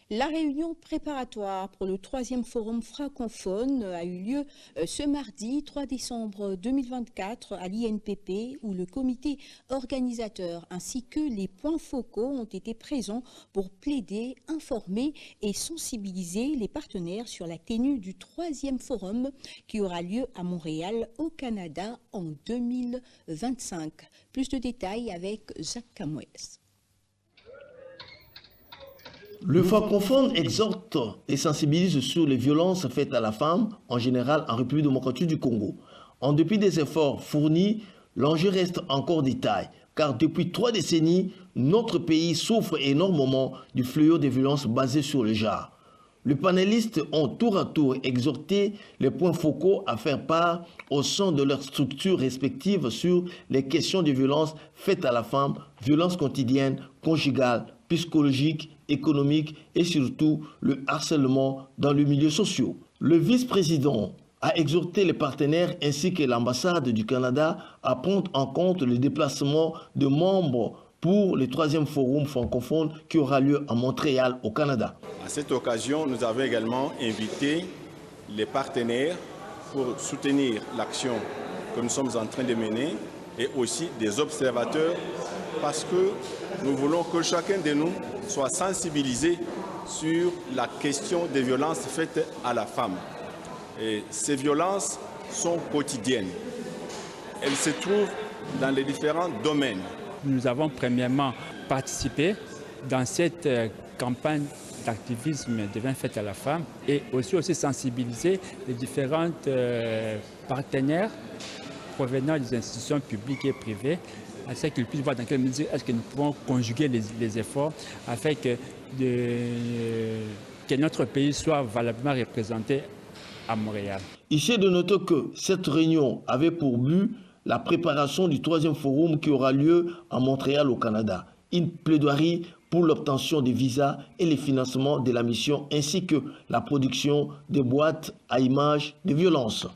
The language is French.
La réunion préparatoire pour le 3e forum francophone a eu lieu ce mardi 3 décembre 2024 à l'INPP où le comité organisateur ainsi que les points focaux ont été présents pour plaider, informer et sensibiliser les partenaires sur la tenue du 3e forum qui aura lieu à Montréal au Canada en 2025. Plus de détails avec Jacques Camouès. Le francophone exhorte et sensibilise sur les violences faites à la femme, en général en République démocratique du Congo. En dépit des efforts fournis, l'enjeu reste encore de taille, car depuis 3 décennies, notre pays souffre énormément du fléau des violences basées sur le genre. Les panélistes ont tour à tour exhorté les points focaux à faire part au sein de leurs structures respectives sur les questions de violences faites à la femme, violences quotidiennes, conjugales, psychologiques, économiques et surtout le harcèlement dans le milieu social. Le vice-président a exhorté les partenaires ainsi que l'ambassade du Canada à prendre en compte le déplacement de membres pour le 3e forum francophone qui aura lieu à Montréal au Canada. À cette occasion, nous avons également invité les partenaires pour soutenir l'action que nous sommes en train de mener et aussi des observateurs parce que nous voulons que chacun de nous soit sensibilisé sur la question des violences faites à la femme. Et ces violences sont quotidiennes. Elles se trouvent dans les différents domaines. Nous avons premièrement participé dans cette campagne d'activisme des violences faites à la femme et aussi sensibiliser les différents partenaires provenant des institutions publiques et privées afin qu'ils puissent voir dans quelle mesure est-ce que nous pouvons conjuguer les efforts afin que notre pays soit valablement représenté à Montréal. Il est de noter que cette réunion avait pour but la préparation du 3e forum qui aura lieu à Montréal au Canada. Une plaidoirie pour l'obtention des visas et le financement de la mission ainsi que la production des boîtes à images de violence.